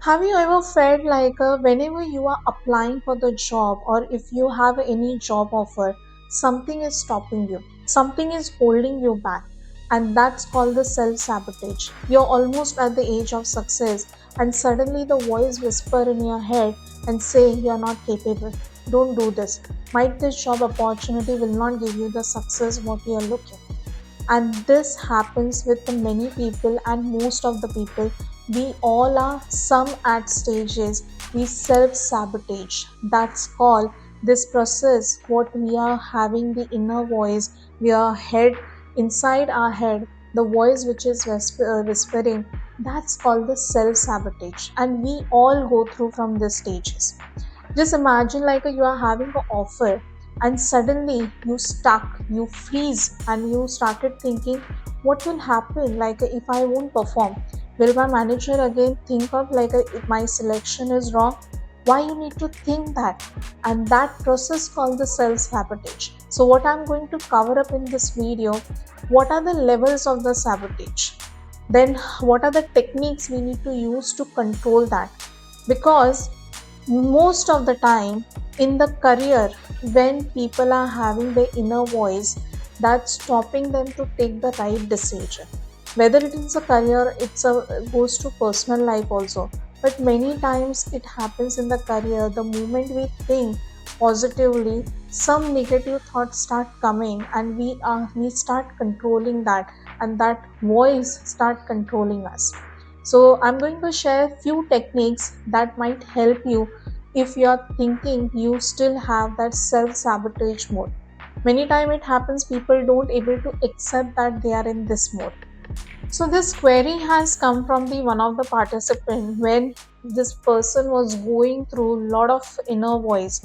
Have you ever felt like whenever you are applying for the job or if you have any job offer, something is stopping you, something is holding you back, and that's called the self sabotage. You're almost at the age of success, and suddenly the voice whisper in your head and say you're not capable. Don't do this. Might this job opportunity will not give you the success what you're looking, and this happens with the many people and most of the people. We all are some at stages we self sabotage. That's called this process what we are having the inner voice, we are head inside our head, the voice which is whispering. That's called the self sabotage, and we all go through from these stages. Just imagine like you are having an offer and suddenly you stuck, you freeze, and you started thinking, what will happen like if I won't perform? Will my manager again think of like if my selection is wrong? Why you need to think that? And that process called the self sabotage. So what I'm going to cover up in this video, what are the levels of the sabotage? Then what are the techniques we need to use to control that? Because most of the time in the career, when people are having their inner voice that's stopping them to take the right decision, whether it is a career, it goes to personal life also, but many times it happens in the career. The moment we think positively, some negative thoughts start coming, and we start controlling that, and that voice start controlling us. So I'm going to share few techniques that might help you if you are thinking you still have that self sabotage mode. Many time it happens people don't able to accept that they are in this mode. So this query has come from the one of the participant when this person was going through a lot of inner voice.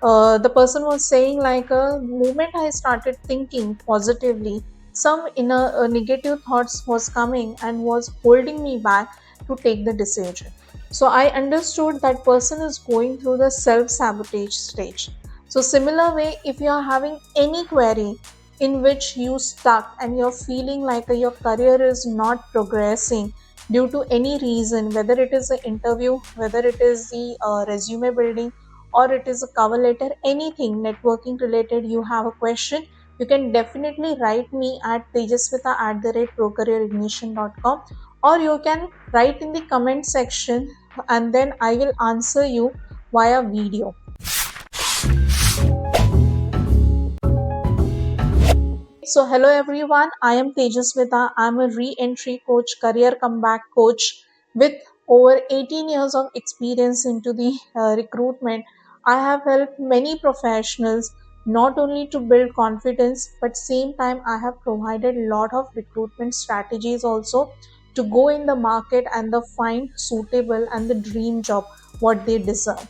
The person was saying like a moment I started thinking positively, some inner negative thoughts was coming and was holding me back to take the decision. So I understood that person is going through the self sabotage stage. So similar way, if you are having any query in which you stuck and you're feeling like your career is not progressing due to any reason, whether it is an interview, whether it is the resume building, or it is a cover letter, anything networking related, you have a question, you can definitely write me at tejasvita@procareerignition.com, or you can write in the comment section and then I will answer you via video. So, hello everyone. I am Tejasvita. I'm a re-entry coach, career comeback coach with over 18 years of experience into the recruitment. I have helped many professionals not only to build confidence, but same time I have provided a lot of recruitment strategies also to go in the market and the find suitable and the dream job what they deserve.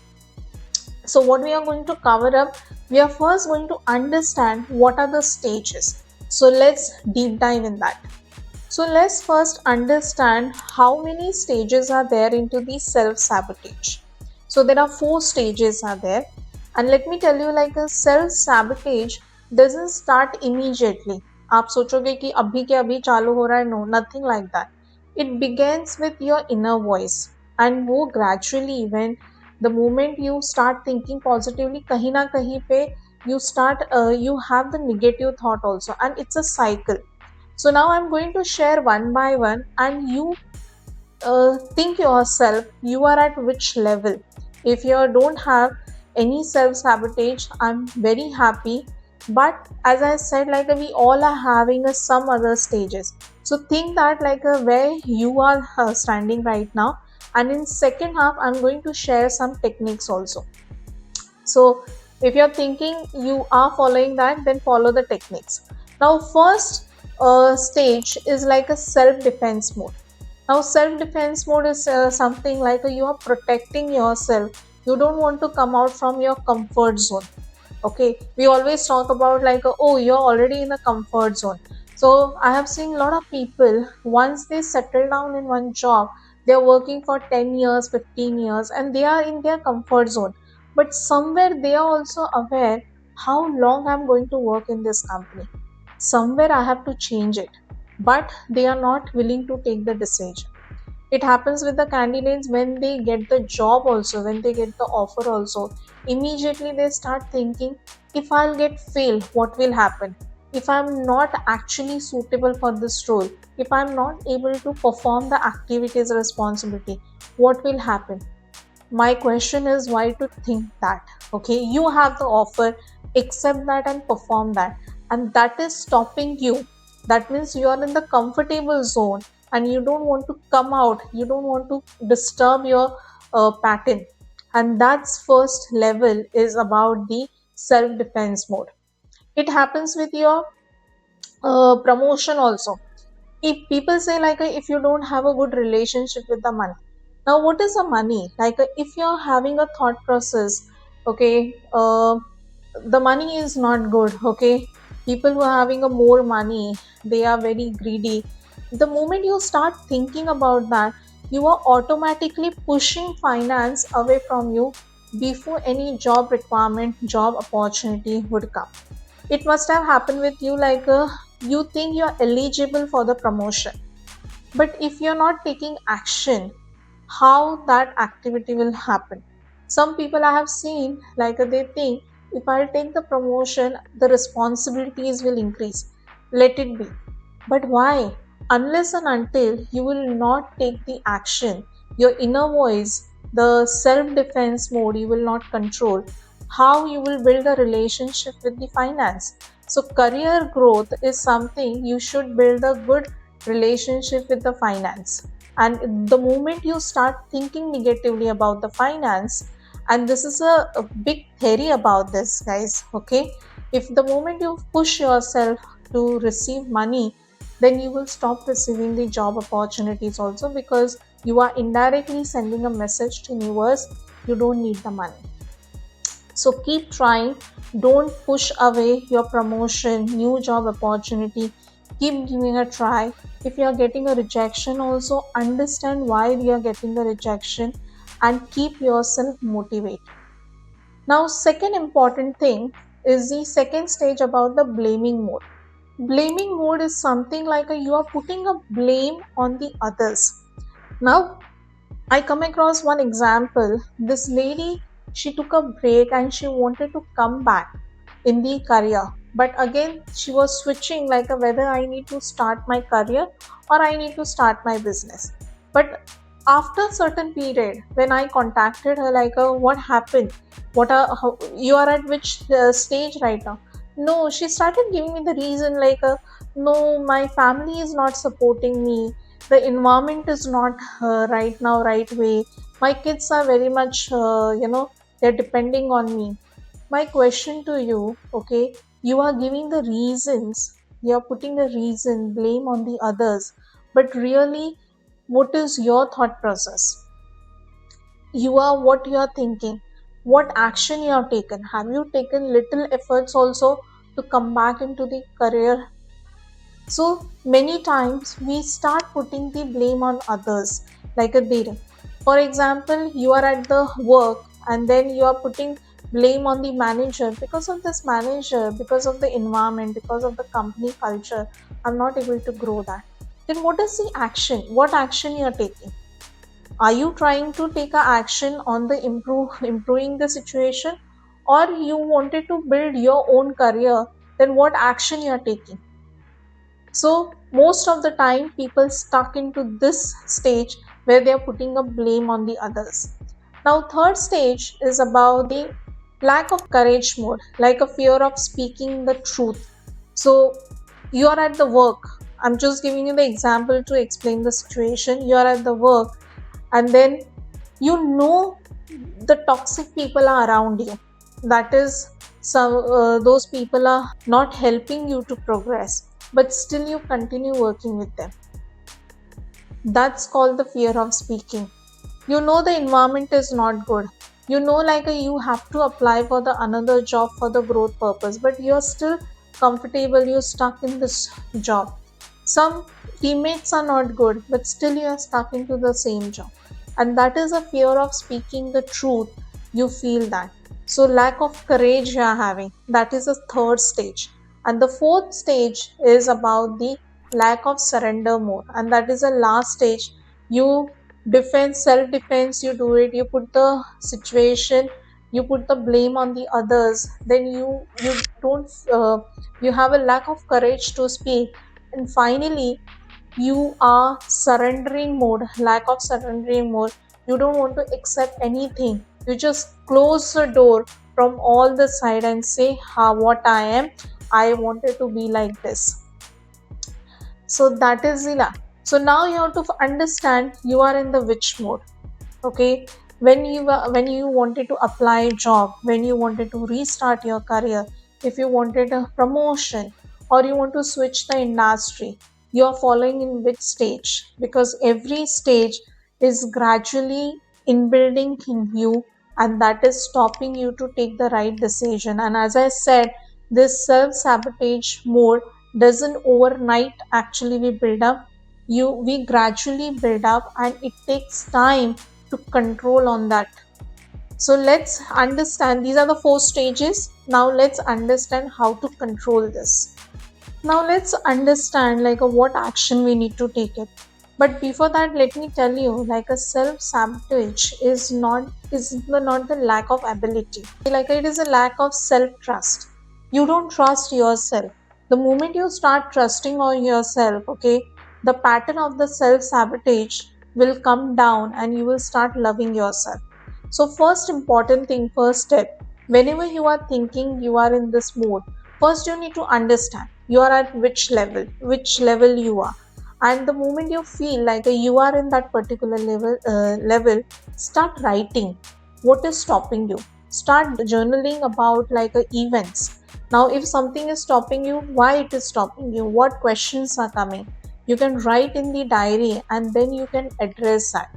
So, what we are going to cover up, we are first going to understand what are the stages. So, let's deep dive in that. So, let's first understand how many stages are there into the self sabotage. So, there are 4 stages are there, and let me tell you, like a self sabotage doesn't start immediately. आप सोचोगे कि अभी के अभी चालू हो रहा है, no, nothing like that. It begins with your inner voice, and वो gradually when the moment you start thinking positively, कहीं ना कहीं पे you have the negative thought also, and it's a cycle. So now I'm going to share one by one, and you think yourself you are at which level. If you don't have any self sabotage, I'm very happy. But as I said, like we all are having some other stages. So think that like where you are standing right now. And in second half, I'm going to share some techniques also. So if you're thinking you are following that, then follow the techniques. Now, first stage is like a self-defense mode. Now, self-defense mode is something like you are protecting yourself. You don't want to come out from your comfort zone. Okay, we always talk about like, oh, you're already in a comfort zone. So I have seen a lot of people once they settle down in one job, they're working for 10 years, 15 years, and they are in their comfort zone. But somewhere they are also aware how long I'm going to work in this company. Somewhere I have to change it, but they are not willing to take the decision. It happens with the candidates when they get the job also, when they get the offer also. Immediately they start thinking, if I'll get fail, what will happen? If I'm not actually suitable for this role, if I'm not able to perform the activities responsibility, what will happen? My question is, why to think that? Okay, you have the offer, accept that and perform that, and that is stopping you. That means you are in the comfortable zone and you don't want to come out, you don't want to disturb your pattern. And that's first level is about the self defense mode. It happens with your promotion also. If people say like if you don't have a good relationship with the money, now what is the money like if you're having a thought process, okay, the money is not good, okay, people who are having a more money, they are very greedy. The moment you start thinking about that, you are automatically pushing finance away from you before any job requirement, job opportunity would come. It must have happened with you like you think you're eligible for the promotion, but if you're not taking action, how that activity will happen? Some people I have seen like they think, if I'll take the promotion, the responsibilities will increase. Let it be. But why? Unless and until you will not take the action, your inner voice, the self defense mode, you will not control. How you will build a relationship with the finance? So, career growth is something you should build a good relationship with the finance. And the moment you start thinking negatively about the finance, and this is a big theory about this, guys, okay? If the moment you push yourself to receive money, then you will stop receiving the job opportunities also, because you are indirectly sending a message to universe, you don't need the money. So keep trying, don't push away your promotion, new job opportunity, keep giving a try. If you are getting a rejection also, understand why you are getting the rejection and keep yourself motivated. Now second important thing is the second stage about the blaming mode. Blaming mode is something like you are putting a blame on the others. Now, I come across one example. This lady, she took a break and she wanted to come back in the career. But again, she was switching like whether I need to start my career or I need to start my business. But after certain period, when I contacted her, like, what happened? You are at which stage right now? No, she started giving me the reason like, no, my family is not supporting me. The environment is not right now right way. My kids are very much, they're depending on me. My question to you, okay, you are giving the reasons, you are putting the reason, blame on the others, but really, what is your thought process? You are what you are thinking, what action you have taken. Have you taken little efforts also to come back into the career? So many times we start putting the blame on others, like a data. For example, you are at the work and then you are putting blame on the manager, because of this manager, because of the environment, because of the company culture, I'm not able to grow that. Then what is the action? What action you are taking? Are you trying to take a action on the improving the situation, or you wanted to build your own career? Then what action you are taking? So most of the time people stuck into this stage where they are putting a blame on the others. Now third stage is about the lack of courage mode, like a fear of speaking the truth. So you are at the work. I'm just giving you the example to explain the situation. You are at the work and then you know the toxic people are around you. That is, some those people are not helping you to progress, but still you continue working with them. That's called the fear of speaking. You know the environment is not good. You know like you have to apply for the another job for the growth purpose, but you're still comfortable, you're stuck in this job. Some teammates are not good, but still you are stuck into the same job. And that is a fear of speaking the truth. You feel that. So lack of courage you are having. That is the third stage. And the fourth stage is about the lack of surrender mode. And that is the last stage. You defense, self defense, you do it, you put the situation, you put the blame on the others, then you don't you have a lack of courage to speak, and finally you are surrendering mode, lack of surrendering mode. You don't want to accept anything, you just close the door from all the side and say, ha, what I am, I wanted to be like this. So that is the so now you have to understand you are in the which mode. Okay, when you wanted to apply a job, when you wanted to restart your career, if you wanted a promotion or you want to switch the industry, you are following in which stage, because every stage is gradually inbuilding in you, and that is stopping you to take the right decision. And as I said, this self sabotage mode doesn't overnight actually we build up, you we gradually build up, and it takes time to control on that. So let's understand, these are the four stages. Now let's understand how to control this. Now let's understand like what action we need to take it. But before that, let me tell you, like a self sabotage is not the lack of ability, like it is a lack of self trust. You don't trust yourself. The moment you start trusting on yourself, okay, the pattern of the self sabotage will come down and you will start loving yourself. So first important thing, first step, whenever you are thinking you are in this mode, first you need to understand you are at which level you are. And the moment you feel like you are in that particular level, start writing what is stopping you, start journaling about like events. Now if something is stopping you, why it is stopping you, what questions are coming, you can write in the diary and then you can address that.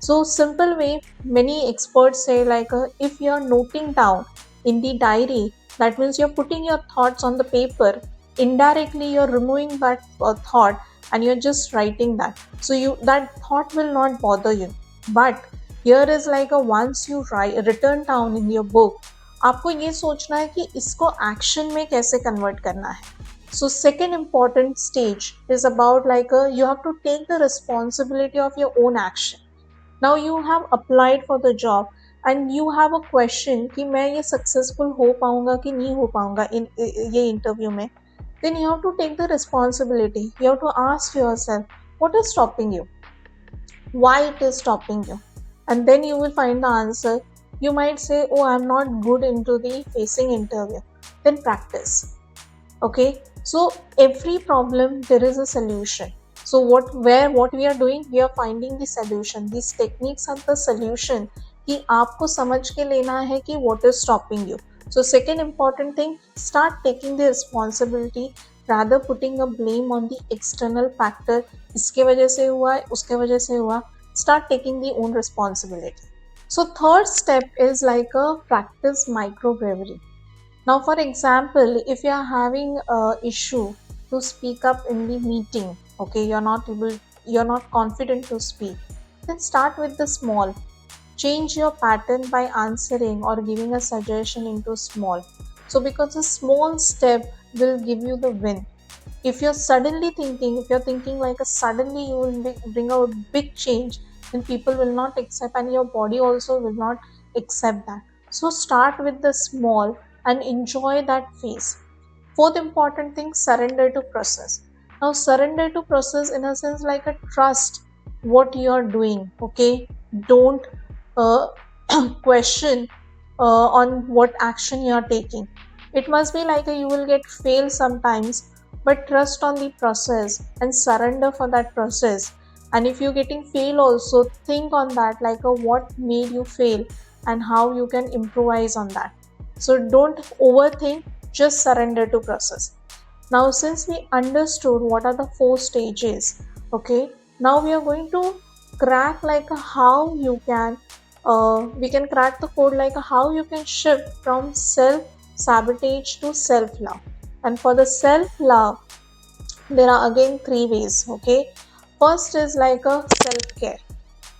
So simple way, many experts say like if you are noting down in the diary, that means you're putting your thoughts on the paper. Indirectly, you're removing that thought and you're just writing that. So you that thought will not bother you. But here is like a once you write written down in your book, आपको ये सोचना है कि इसको action में कैसे convert करना है. So second important stage is about like you have to take the responsibility of your own action. Now you have applied for the job and you have a question कि मैं ये successful हो पाऊंगा कि नहीं हो पाऊंगा इन ये interview में. Then you have to take the responsibility. You have to ask yourself what is stopping you, why it is stopping you, and then you will find the answer. You might say, oh, I'm not good into the facing interview. Then practice. Okay, so every problem there is a solution. So what we are doing, we are finding the solution. These techniques are the solution कि आपको समझ के लेना है कि what is stopping you. So second important thing, start taking the responsibility rather putting a blame on the external factor. इसके वजह से हुआ है, उसके वजह से हुआ. Start taking the own responsibility. So third step is like a practice micro bravery. Now, for example, if you are having a issue to speak up in the meeting, okay, you're not confident to speak, then start with the small. Change your pattern by answering or giving a suggestion into small. So, because a small step will give you the win. If you're suddenly thinking, if you're thinking like a suddenly you will bring out big change, then people will not accept, and your body also will not accept that. So start with the small and enjoy that phase. Fourth important thing, surrender to process. Now surrender to process in a sense like a trust what you are doing. Okay, don't uh, question on what action you are taking. It must be like you will get fail sometimes, but trust on the process and surrender for that process. And if you're getting fail also, think on that like what made you fail and how you can improvise on that. So don't overthink, just surrender to process. Now since we understood what are the four stages, okay, now we are going to crack like how you can we can crack the code like how you can shift from self sabotage to self love. And for the self love, there are again three ways. Okay, first is like a self care.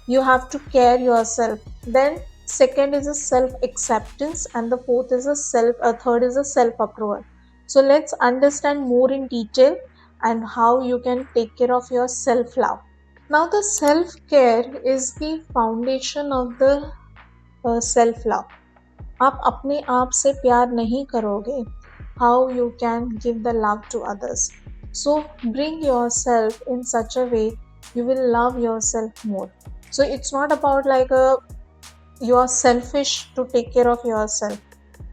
You have to care yourself. Then second is a self acceptance, and the fourth is a third is a self approval. So let's understand more in detail and how you can take care of your self love. Now, the self care is the foundation of the self love. आप अपने आप से प्यार नहीं करोगे, how you can give the love to others. So bring yourself in such a way you will love yourself more. So it's not about like a you are selfish to take care of yourself.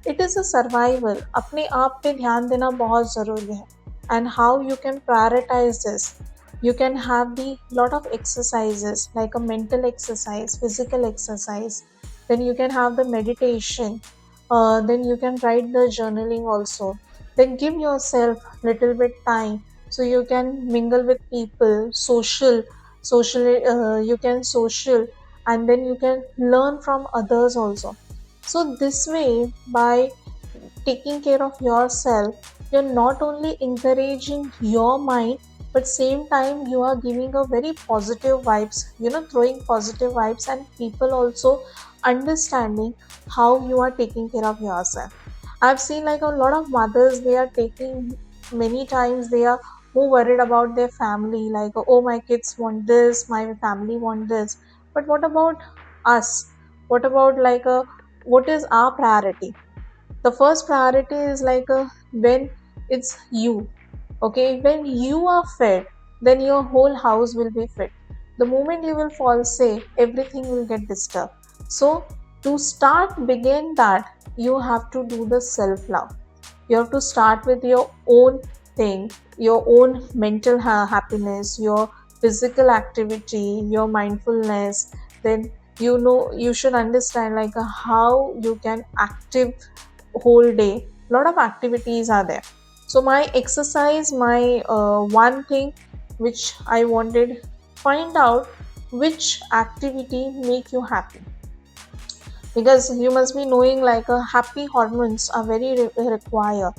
It is a survival. अपने आप पे ध्यान देना बहुत ज़रूरी है. And how you can prioritize this? You can have the lot of exercises like a mental exercise, physical exercise. Then you can have the meditation. Then you can write the journaling also. Then give yourself little bit time so you can mingle with people, you can social, and then you can learn from others also. So this way, by taking care of yourself, you're not only encouraging your mind, but same time you are giving a very positive vibes, throwing positive vibes, and people also understanding how you are taking care of yourself. I've seen like a lot of mothers, they are taking, many times they are more worried about their family, like, oh, my kids want this, my family want this. But what about us? What about like a what is our priority? The first priority is like when it's you. Okay, when you are fed, then your whole house will be fed. The moment you will fall sick, everything will get disturbed. So to start begin that, you have to do the self love. You have to start with your own thing, your own mental happiness, your physical activity, your mindfulness. Then you should understand like how you can active whole day. Lot of activities are there. So my exercise, my one thing which I wanted, find out which activity make you happy, because you must be knowing like happy hormones are very required.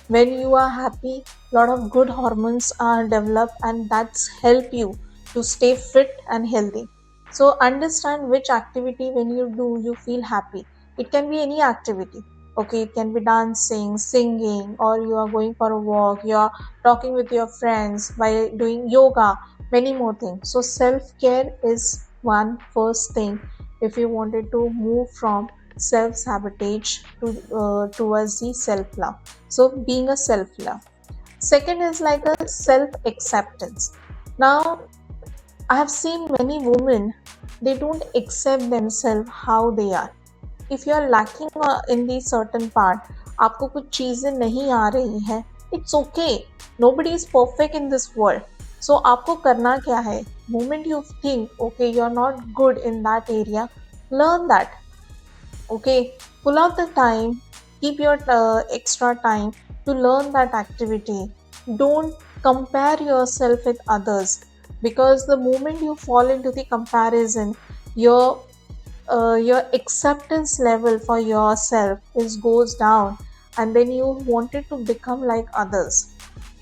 When you are happy, lot of good hormones are developed, and that's help you to stay fit and healthy. So understand which activity when you do you feel happy. It can be any activity. Okay, it can be dancing, singing, or you are going for a walk, you are talking with your friends, by doing yoga, many more things. So self care is one first thing if you wanted to move from self sabotage to towards the self love. So being a self love. Second is like a self acceptance. Now I have seen many women, they don't accept themselves how they are. If you are lacking in the certain part, आपको कुछ चीजें नहीं आ रही हैं, it's okay. Nobody is perfect in this world. So आपको करना क्या है? Moment you think okay you are not good in that area, learn that. Okay, pull out the time, keep your extra time to learn that activity. Don't compare yourself with others, because the moment you fall into the comparison, your your acceptance level for yourself is goes down, and then you wanted to become like others.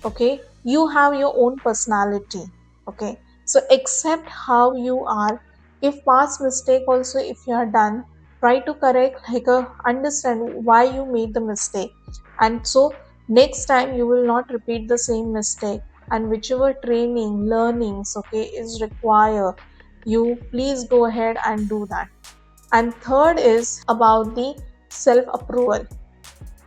Okay, you have your own personality. Okay, so accept how you are. If past mistake also if you are done, try to correct, like understand why you made the mistake, and so next time you will not repeat the same mistake. And whichever training learnings okay is required, you please go ahead and do that. And third is about the self approval.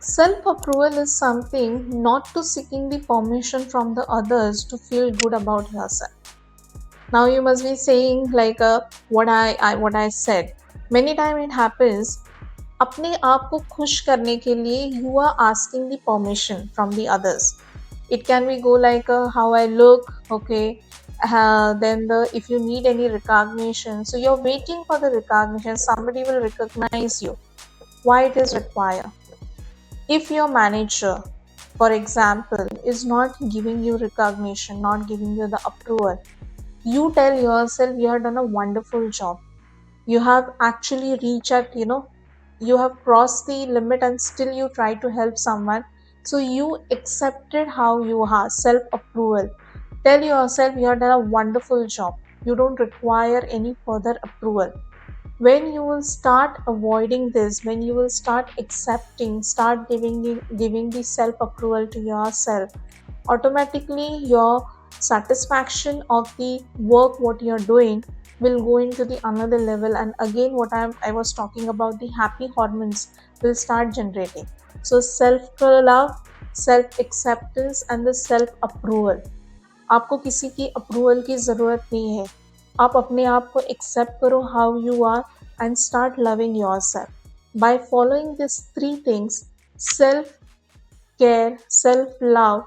Self approval is something not to seeking the permission from the others to feel good about yourself. Now you must be saying like what I said. Many time it happens, अपने आप को खुश करने के लिए you are asking the permission from the others. It can be go like how I look, okay. Then if you need any recognition, so you're waiting for the recognition. Somebody will recognize you. Why it is required? If your manager, for example, is not giving you recognition, not giving you the approval, you tell yourself you have done a wonderful job. You have actually reached at, you have crossed the limit and still you try to help someone. So you accepted how you are, self approval. Tell yourself you have done a wonderful job. You don't require any further approval. When you will start avoiding this, when you will start accepting, start giving the self approval to yourself, automatically your satisfaction of the work what you're doing will go into the another level, and again what I was talking about, the happy hormones will start generating. So self love, self acceptance and the self approval. आपको किसी की approval की ज़रूरत नहीं है, आप अपने आप को एक्सेप्ट करो how you are and start loving yourself by following this three things. Self care, self love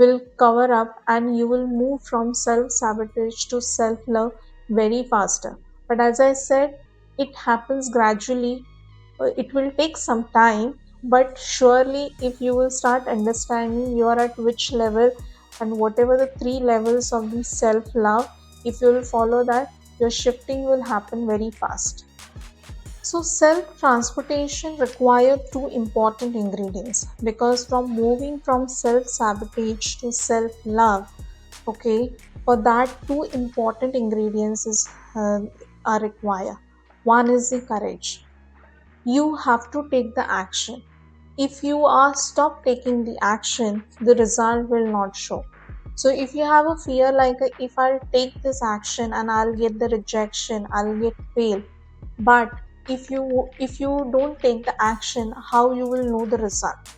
will cover up, and you will move from self sabotage to self love very faster. But as I said, it happens gradually. It will take some time, but surely if you will start understanding you are at which level and whatever the three levels of the self love, if you will follow that, your shifting will happen very fast. So self transportation require two important ingredients, because from moving from self sabotage to self love, okay, for that two important ingredients are required. One is the courage. You have to take the action. If you are stop taking the action, the result will not show. So if you have a fear like if I'll take this action and I'll get the rejection, I'll get fail. But if you don't take the action, how you will know the result?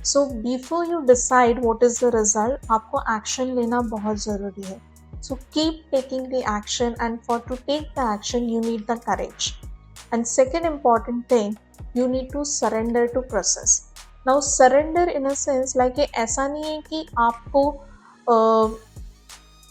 So before you decide what is the result, आपको action लेना बहुत ज़रूरी है. So keep taking the action, and for to take the action you need the courage. And second important thing, you need to surrender to process. Now surrender in a sense like ऐसा नहीं है कि आपको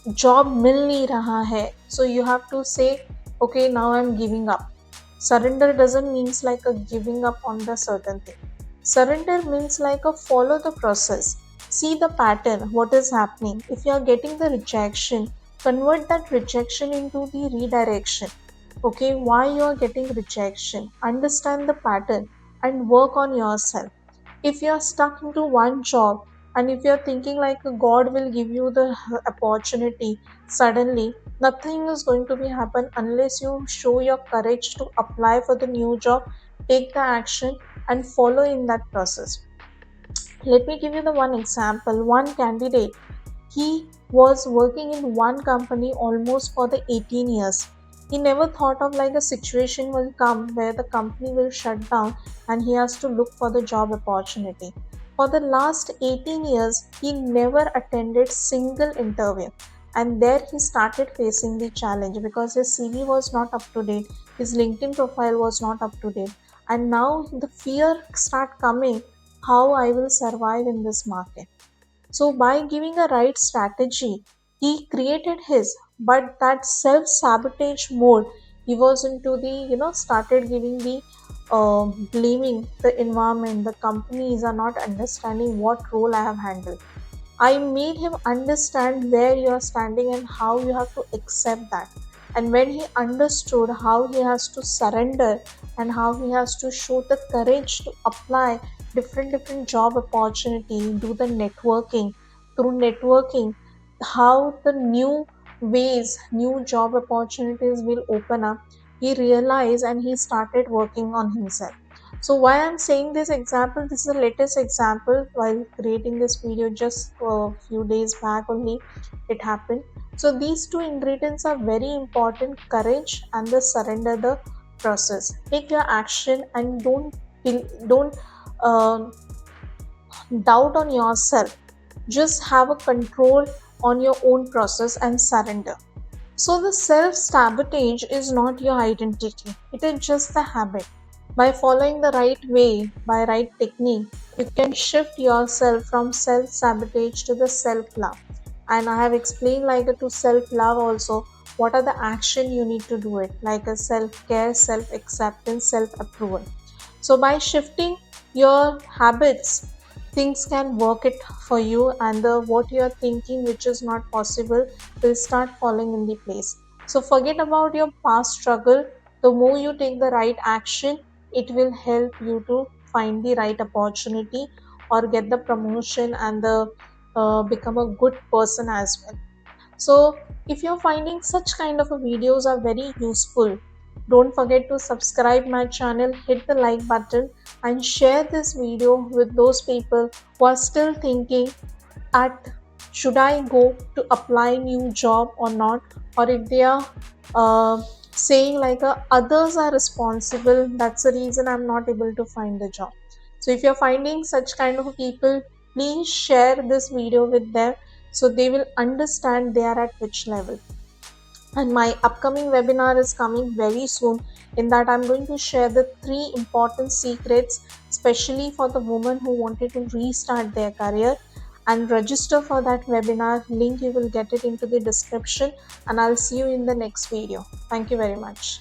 job मिल नहीं रहा है, so you have to say okay now I'm giving up. Surrender doesn't means like a giving up on the certain thing. Surrender means like a follow the process, see the pattern what is happening. If you are getting the rejection, convert that rejection into the redirection. Okay, why you are getting rejection, understand the pattern and work on yourself. If you are stuck into one job, and if you are thinking like God will give you the opportunity suddenly, nothing is going to be happen unless you show your courage to apply for the new job, take the action and follow in that process. Let me give you the one example. One candidate, he was working in one company almost for the 18 years. He never thought of like a situation will come where the company will shut down and he has to look for the job opportunity. For the last 18 years, he never attended single interview. And there he started facing the challenge because his CV was not up to date, his LinkedIn profile was not up to date. And now the fear start coming, how I will survive in this market. So by giving a right strategy, he created his, but that self-sabotage mode, he was into the, started giving the blaming the environment, the companies are not understanding what role I have handled. I made him understand where you are standing and how you have to accept that. And when he understood how he has to surrender and how he has to show the courage to apply different job opportunity, do the networking, through networking, how the new ways, new job opportunities will open up, he realized and he started working on himself. So why I'm saying this example, this is the latest example while creating this video just a few days back only it happened. So these two ingredients are very important, courage and the surrender the process. Take your action and don't um doubt on yourself. Just have a control on your own process and surrender. So the self-sabotage is not your identity. It is just the habit. By following the right way, by right technique, you can shift yourself from self-sabotage to the self-love. And I have explained like to self-love also what are the action you need to do it, like a self-care, self-acceptance, self-approval. So by shifting your habits, things can work it for you, and the what you are thinking which is not possible will start falling in the place. So forget about your past struggle. The more you take the right action, it will help you to find the right opportunity or get the promotion and the become a good person as well. So if you're finding such kind of a videos are very useful, don't forget to subscribe my channel, hit the like button and share this video with those people who are still thinking at should I go to apply new job or not, or if they are uh, saying like others are responsible, that's the reason I'm not able to find the job. So if you're finding such kind of people, please share this video with them so they will understand they are at which level. And my upcoming webinar is coming very soon. In that, I'm going to share the 3 important secrets, especially for the women who wanted to restart their career. And register for that webinar. Link, you will get it into the description. And I'll see you in the next video. Thank you very much.